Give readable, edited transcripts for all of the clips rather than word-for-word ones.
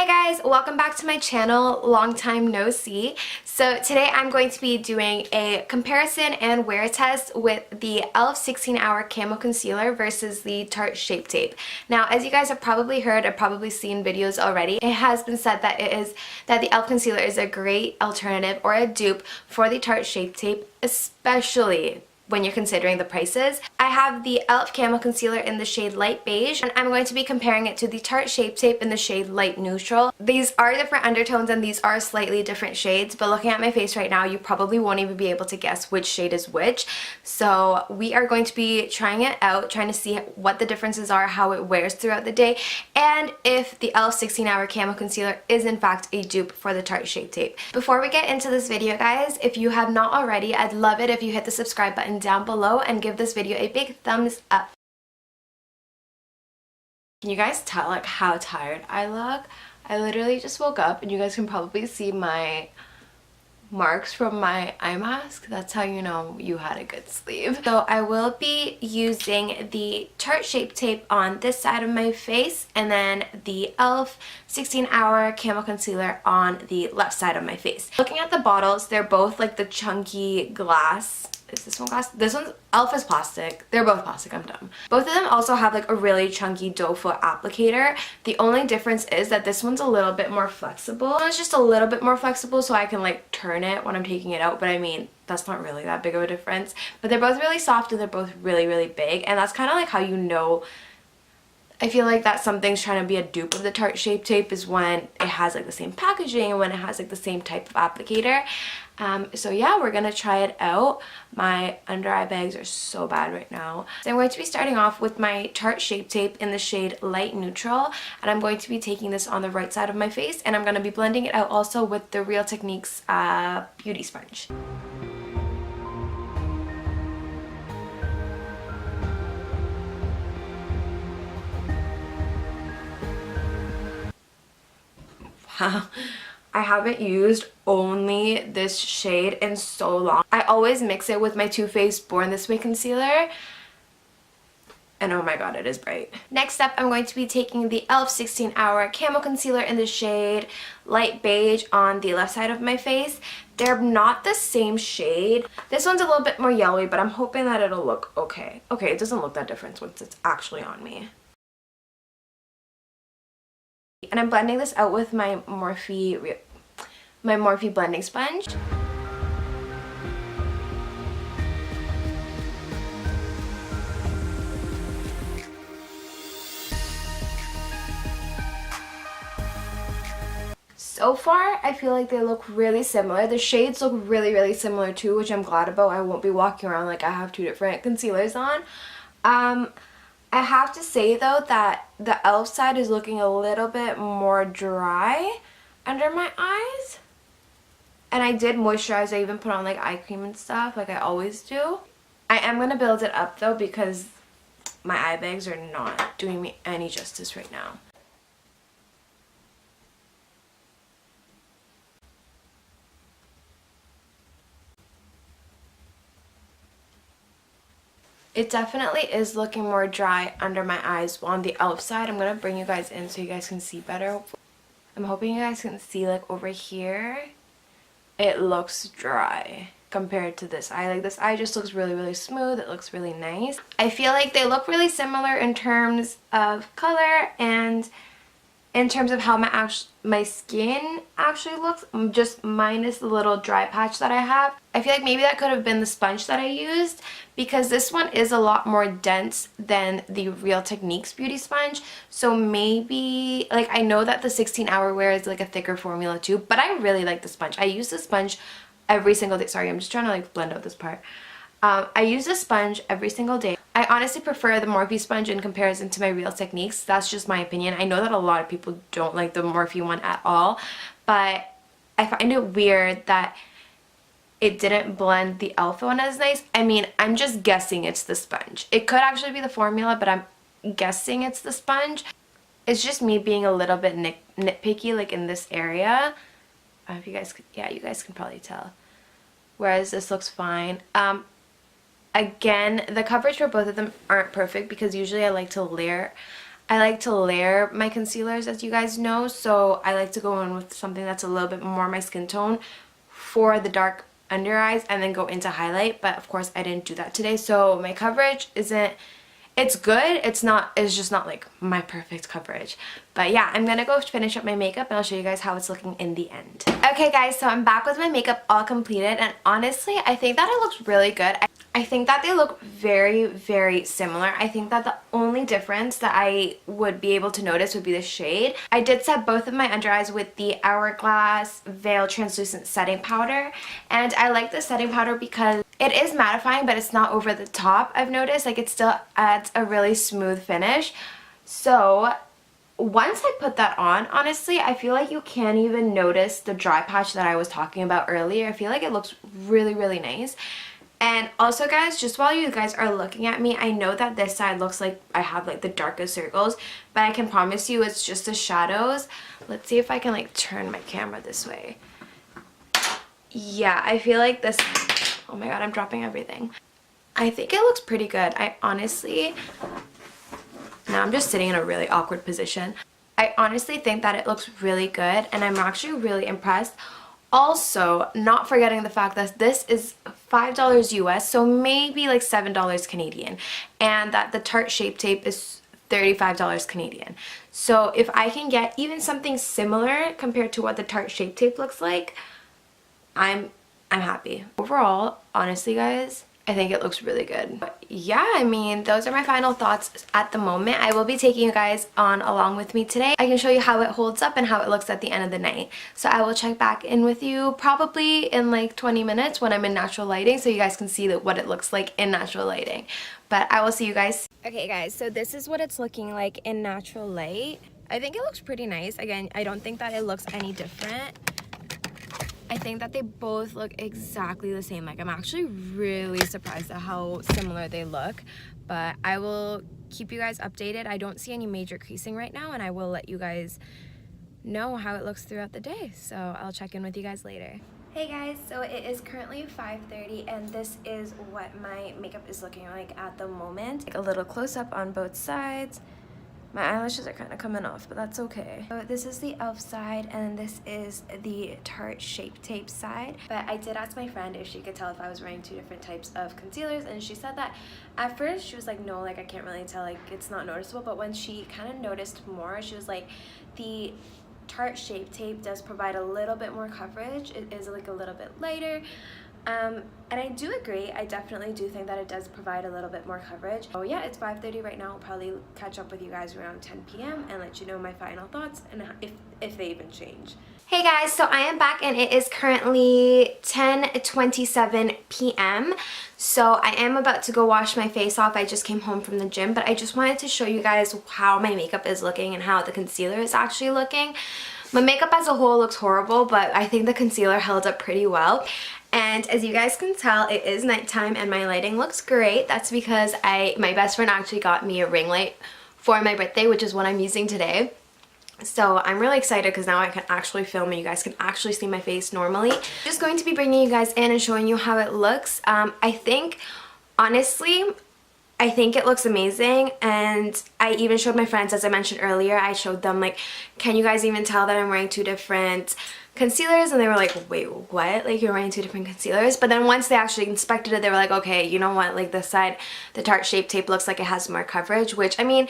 guys, welcome back to my channel. Long time no see. So today I'm going to be doing a comparison and wear test with the e.l.f. 16-Hour Camo Concealer versus the Tarte Shape Tape. Now, as you guys have probably heard or probably seen videos already, it has been said that the e.l.f. concealer is a great alternative or a dupe for the Tarte Shape Tape, especially when you're considering the prices. I have the e.l.f. Camo Concealer in the shade Light Beige, and I'm going to be comparing it to the Tarte Shape Tape in the shade Light Neutral. These are different undertones and these are slightly different shades, but looking at my face right now, you probably won't even be able to guess which shade is which. So we are going to be trying it out, trying to see what the differences are, how it wears throughout the day, and if the e.l.f. 16-Hour Camo Concealer is in fact a dupe for the Tarte Shape Tape. Before we get into this video, guys, if you have not already, I'd love it if you hit the subscribe button down below and give this video a big thumbs up. Can you guys tell like how tired I look? I literally just woke up and you guys can probably see my marks from my eye mask. That's how you know you had a good sleep. So I will be using the Tarte Shape Tape on this side of my face and then the e.l.f. 16-Hour Camo Concealer on the left side of my face. Looking at the bottles, they're both like the chunky glass. Is this one glass? This one's e.l.f. is plastic. They're both plastic, I'm dumb. Both of them also have like a really chunky doe foot applicator. The only difference is that this one's a little bit more flexible. It's just a little bit more flexible so I can like turn it when I'm taking it out, but I mean, that's not really that big of a difference. But they're both really soft and they're both really, really big, and that's kind of like how you know. I feel like that something's trying to be a dupe of the Tarte Shape Tape is when it has like the same packaging and when it has like the same type of applicator. So yeah, we're gonna try it out. My under eye bags are so bad right now. So I'm going to be starting off with my Tarte Shape Tape in the shade Light Neutral, and I'm going to be taking this on the right side of my face, and I'm going to be blending it out also with the Real Techniques Beauty Sponge. Wow. I haven't used only this shade in so long. I always mix it with my Too Faced Born This Way concealer, and oh my god, it is bright. Next up, I'm going to be taking the e.l.f. 16-Hour Camo Concealer in the shade Light Beige on the left side of my face. They're not the same shade. This one's a little bit more yellowy, but I'm hoping that it'll look okay. Okay, it doesn't look that different once it's actually on me. And I'm blending this out with my Morphe blending sponge. So far, I feel like they look really similar. The shades look really, really similar too, which I'm glad about. I won't be walking around like I have two different concealers on. I have to say though that the e.l.f. side is looking a little bit more dry under my eyes. And I did moisturize. I even put on like eye cream and stuff like I always do. I am going to build it up though because my eye bags are not doing me any justice right now. It definitely is looking more dry under my eyes on the e.l.f. side. I'm going to bring you guys in so you guys can see better. I'm hoping you guys can see like over here. It looks dry compared to this eye. Like this eye just looks really, really smooth. It looks really nice. I feel like they look really similar in terms of color and in terms of how my skin actually looks, just minus the little dry patch that I have. I feel like maybe that could have been the sponge that I used because this one is a lot more dense than the Real Techniques Beauty Sponge. So maybe, like I know that the 16-hour wear is like a thicker formula too, but I really like the sponge. I use the sponge every single day. Sorry, I'm just trying to like blend out this part. I use this sponge every single day. I honestly prefer the Morphe sponge in comparison to my Real Techniques. That's just my opinion. I know that a lot of people don't like the Morphe one at all, but I find it weird that it didn't blend the e.l.f. one as nice. I mean, I'm just guessing it's the sponge. It could actually be the formula, but I'm guessing it's the sponge. It's just me being a little bit nitpicky like in this area. I don't know if you guys could, yeah, you guys can probably tell. Whereas this looks fine. Again, the coverage for both of them aren't perfect because usually I like to layer I like to layer my concealers, as you guys know, so I like to go in with something that's a little bit more my skin tone for the dark under eyes and then go into highlight. But of course I didn't do that today, so my coverage isn't, it's good, it's just not like my perfect coverage. But yeah, I'm gonna go finish up my makeup and I'll show you guys how it's looking in the end. Okay guys, so I'm back with my makeup all completed, and honestly I think that it looks really good. I think that they look very, very similar. I think that the only difference that I would be able to notice would be the shade. I did set both of my under eyes with the Hourglass Veil Translucent Setting Powder, and I like the setting powder because it is mattifying, but it's not over the top. I've noticed like it still adds a really smooth finish. So once I put that on, honestly, I feel like you can't even notice the dry patch that I was talking about earlier. I feel like it looks really, really nice. And also guys, just while you guys are looking at me, I know that this side looks like I have like the darkest circles, but I can promise you it's just the shadows. Let's see if I can like turn my camera this way. Yeah, I feel like this, oh my god, I'm dropping everything. I think it looks pretty good. I honestly, now I'm just sitting in a really awkward position. I honestly think that it looks really good and I'm actually really impressed. Also, not forgetting the fact that this is $5 US, so maybe like $7 Canadian, and that the Tarte Shape Tape is $35 Canadian. So if I can get even something similar compared to what the Tarte Shape Tape looks like, I'm happy. Overall, honestly guys, I think it looks really good. But yeah, I mean, those are my final thoughts at the moment. I will be taking you guys on along with me today. I can show you how it holds up and how it looks at the end of the night. So I will check back in with you probably in like 20 minutes when I'm in natural lighting, so you guys can see what it looks like in natural lighting. But I will see you guys. Okay guys, so this is what it's looking like in natural light. I think it looks pretty nice. Again, I don't think that it looks any different. I think that they both look exactly the same. Like, I'm actually really surprised at how similar they look, but I will keep you guys updated. I don't see any major creasing right now, and I will let you guys know how it looks throughout the day. So I'll check in with you guys later. Hey guys, so it is currently 5:30 and this is what my makeup is looking like at the moment. Like a little close up on both sides. My eyelashes are kind of coming off, but that's okay. So this is the e.l.f. side and this is the Tarte Shape Tape side. But I did ask my friend if she could tell if I was wearing two different types of concealers, and she said that at first she was like, no, like I can't really tell, like it's not noticeable. But when she kind of noticed more, she was like, the Tarte Shape Tape does provide a little bit more coverage. It is like a little bit lighter. And I do agree. I definitely do think that it does provide a little bit more coverage. Oh yeah, it's 5:30 right now. I'll probably catch up with you guys around 10 p.m. and let you know my final thoughts and if they even change. Hey guys, so I am back and it is currently 10:27 p.m. So I am about to go wash my face off. I just came home from the gym, but I just wanted to show you guys how my makeup is looking and how the concealer is actually looking. My makeup as a whole looks horrible, but I think the concealer held up pretty well. And as you guys can tell, it is nighttime and my lighting looks great. That's because my best friend actually got me a ring light for my birthday, which is what I'm using today. So I'm really excited because now I can actually film and you guys can actually see my face normally. Just going to be bringing you guys in and showing you how it looks. I think, honestly, I think it looks amazing, and I even showed my friends, as I mentioned earlier, I showed them like, can you guys even tell that I'm wearing two different concealers? And they were like, wait, what? Like, you're wearing two different concealers? But then once they actually inspected it, they were like, okay, you know what, like this side, the Tarte Shape Tape looks like it has more coverage, which I mean,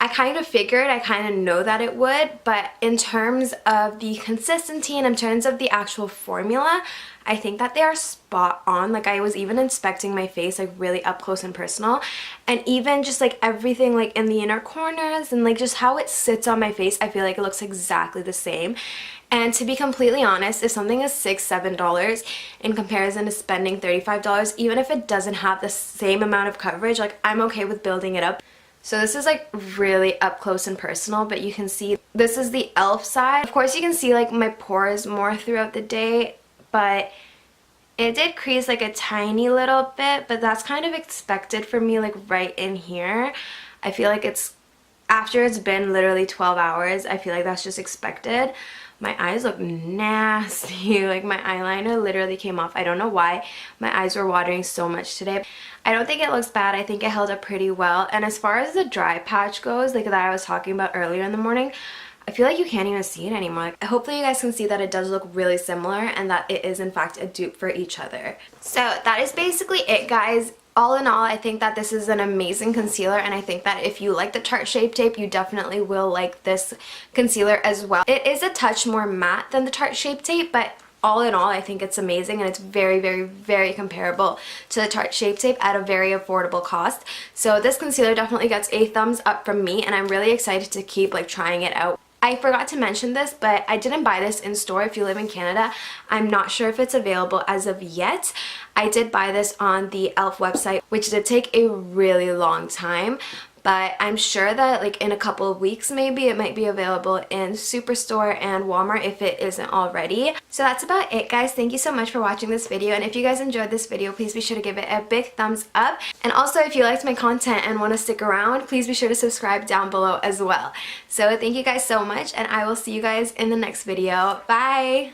I kind of figured, I kind of know that it would, but in terms of the consistency and in terms of the actual formula, I think that they are spot on. Like, I was even inspecting my face like really up close and personal, and even just like everything like in the inner corners and like just how it sits on my face, I feel like it looks exactly the same. And to be completely honest, if something is $6-7 in comparison to spending $35, even if it doesn't have the same amount of coverage, like I'm okay with building it up. So this is like really up close and personal, but you can see this is the e.l.f. side. Of course you can see like my pores more throughout the day, but it did crease like a tiny little bit, but that's kind of expected for me, like right in here. I feel like it's After it's been literally 12 hours, I feel like that's just expected. My eyes look nasty. Like my eyeliner literally came off. I don't know why. My eyes were watering so much today. I don't think it looks bad. I think it held up pretty well. And as far as the dry patch goes, like that I was talking about earlier in the morning, I feel like you can't even see it anymore. Like, hopefully you guys can see that it does look really similar and that it is in fact a dupe for each other. So that is basically it, guys. All in all, I think that this is an amazing concealer, and I think that if you like the Tarte Shape Tape, you definitely will like this concealer as well. It is a touch more matte than the Tarte Shape Tape, but all in all, I think it's amazing, and it's very, very, very comparable to the Tarte Shape Tape at a very affordable cost. So this concealer definitely gets a thumbs up from me, and I'm really excited to keep like trying it out. I forgot to mention this, but I didn't buy this in store. If you live in Canada, I'm not sure if it's available as of yet. I did buy this on the e.l.f. website, which did take a really long time. But I'm sure that like in a couple of weeks maybe it might be available in Superstore and Walmart if it isn't already. So that's about it, guys. Thank you so much for watching this video, and if you guys enjoyed this video, please be sure to give it a big thumbs up. And also, if you liked my content and want to stick around, please be sure to subscribe down below as well. So thank you guys so much, and I will see you guys in the next video. Bye!